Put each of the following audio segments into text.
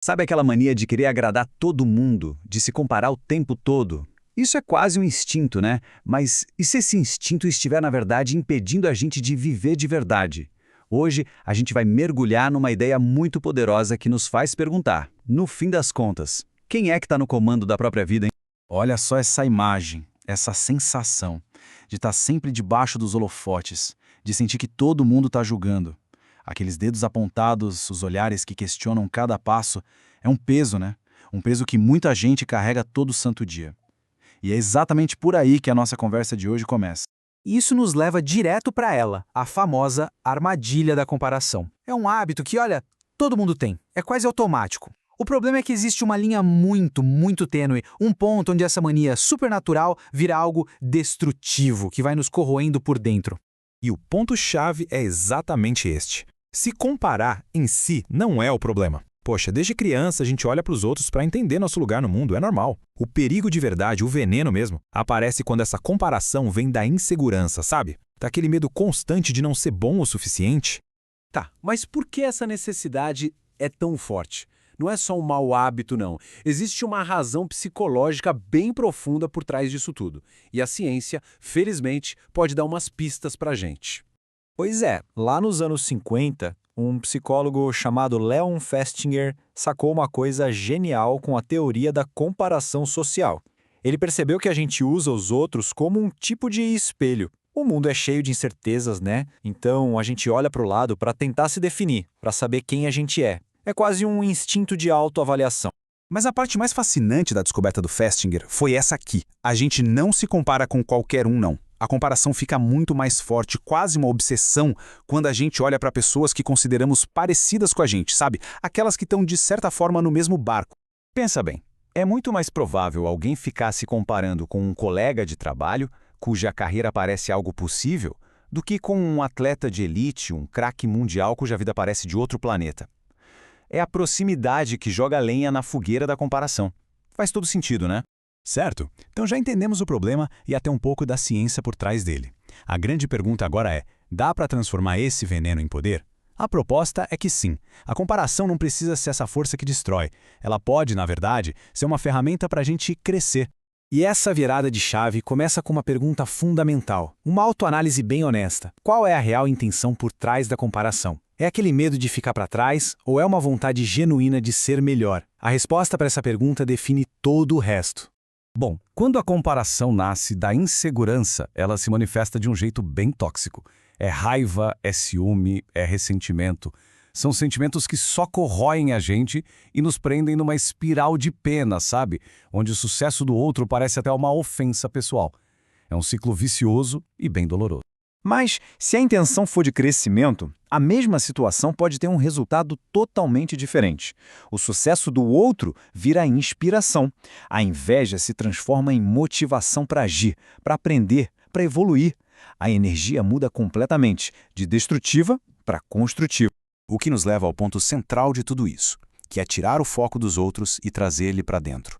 Sabe aquela mania de querer agradar todo mundo, de se comparar o tempo todo? Isso é quase um instinto, né? Mas e se esse instinto estiver, na verdade, impedindo a gente de viver de verdade? Hoje, a gente vai mergulhar numa ideia muito poderosa que nos faz perguntar, no fim das contas, quem é que está no comando da própria vida, hein? Olha só essa imagem, essa sensação de estar sempre debaixo dos holofotes, de sentir que todo mundo está julgando. Aqueles dedos apontados, os olhares que questionam cada passo, é um peso, né? Um peso que muita gente carrega todo santo dia. E é exatamente por aí que a nossa conversa de hoje começa. Isso nos leva direto para ela, a famosa armadilha da comparação. É um hábito que, olha, todo mundo tem, é quase automático. O problema é que existe uma linha muito tênue, um ponto onde essa mania supernatural vira algo destrutivo, que vai nos corroendo por dentro. E o ponto-chave é exatamente este. Se comparar em si não é o problema. Poxa, desde criança a gente olha para os outros para entender nosso lugar no mundo, é normal. O perigo de verdade, o veneno mesmo, aparece quando essa comparação vem da insegurança, sabe? Daquele medo constante de não ser bom o suficiente. Tá, mas por que essa necessidade é tão forte? Não é só um mau hábito, não. Existe uma razão psicológica bem profunda por trás disso tudo. E a ciência, felizmente, pode dar umas pistas pra gente. Pois é, lá nos anos 50, um psicólogo chamado Leon Festinger sacou uma coisa genial com a teoria da comparação social. Ele percebeu que a gente usa os outros como um tipo de espelho. O mundo é cheio de incertezas, né? Então a gente olha para o lado para tentar se definir, para saber quem a gente é. É quase um instinto de autoavaliação. Mas a parte mais fascinante da descoberta do Festinger foi essa aqui. A gente não se compara com qualquer um, não. A comparação fica muito mais forte, quase uma obsessão, quando a gente olha para pessoas que consideramos parecidas com a gente, sabe? Aquelas que estão, de certa forma, no mesmo barco. Pensa bem, é muito mais provável alguém ficar se comparando com um colega de trabalho, cuja carreira parece algo possível, do que com um atleta de elite, um craque mundial cuja vida parece de outro planeta. É a proximidade que joga lenha na fogueira da comparação. Faz todo sentido, né? Certo? Então já entendemos o problema e até um pouco da ciência por trás dele. A grande pergunta agora é, dá para transformar esse veneno em poder? A proposta é que sim. A comparação não precisa ser essa força que destrói. Ela pode, na verdade, ser uma ferramenta para a gente crescer. E essa virada de chave começa com uma pergunta fundamental, uma autoanálise bem honesta. Qual é a real intenção por trás da comparação? É aquele medo de ficar para trás ou é uma vontade genuína de ser melhor? A resposta para essa pergunta define todo o resto. Bom, quando a comparação nasce da insegurança, ela se manifesta de um jeito bem tóxico. É raiva, é ciúme, é ressentimento. São sentimentos que só corroem a gente e nos prendem numa espiral de pena, sabe? Onde o sucesso do outro parece até uma ofensa pessoal. É um ciclo vicioso e bem doloroso. Mas, se a intenção for de crescimento, a mesma situação pode ter um resultado totalmente diferente. O sucesso do outro vira inspiração. A inveja se transforma em motivação para agir, para aprender, para evoluir. A energia muda completamente, de destrutiva para construtiva. O que nos leva ao ponto central de tudo isso, que é tirar o foco dos outros e trazer ele para dentro.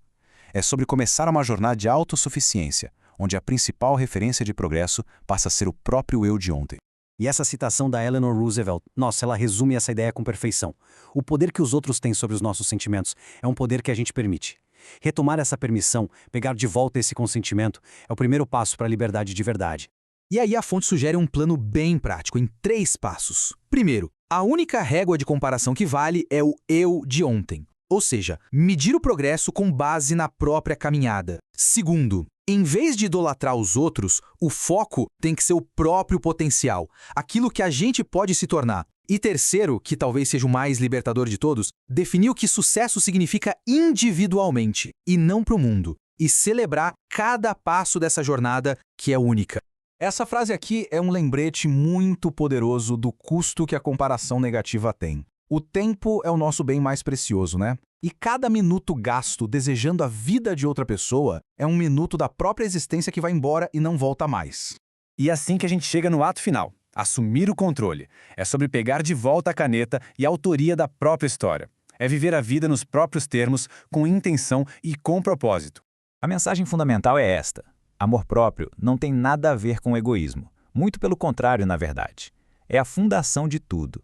É sobre começar uma jornada de autossuficiência, onde a principal referência de progresso passa a ser o próprio eu de ontem. E essa citação da Eleanor Roosevelt, nossa, ela resume essa ideia com perfeição. O poder que os outros têm sobre os nossos sentimentos é um poder que a gente permite. Retomar essa permissão, pegar de volta esse consentimento, é o primeiro passo para a liberdade de verdade. E aí a fonte sugere um plano bem prático, em 3 passos. Primeiro, a única régua de comparação que vale é o eu de ontem. Ou seja, medir o progresso com base na própria caminhada. Segundo, em vez de idolatrar os outros, o foco tem que ser o próprio potencial, aquilo que a gente pode se tornar. E terceiro, que talvez seja o mais libertador de todos, definir o que sucesso significa individualmente e não para o mundo, e celebrar cada passo dessa jornada que é única. Essa frase aqui é um lembrete muito poderoso do custo que a comparação negativa tem. O tempo é o nosso bem mais precioso, né? E cada minuto gasto desejando a vida de outra pessoa é um minuto da própria existência que vai embora e não volta mais. E assim que a gente chega no ato final, assumir o controle. É sobre pegar de volta a caneta e a autoria da própria história. É viver a vida nos próprios termos, com intenção e com propósito. A mensagem fundamental é esta. Amor próprio não tem nada a ver com egoísmo. Muito pelo contrário, na verdade. É a fundação de tudo.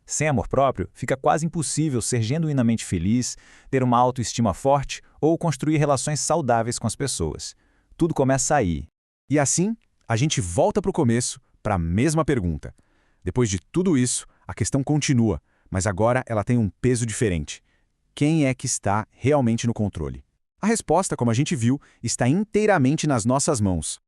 Sem amor próprio, fica quase impossível ser genuinamente feliz, ter uma autoestima forte ou construir relações saudáveis com as pessoas. Tudo começa aí. E assim, a gente volta para o começo, para a mesma pergunta. Depois de tudo isso, a questão continua, mas agora ela tem um peso diferente. Quem é que está realmente no controle? A resposta, como a gente viu, está inteiramente nas nossas mãos.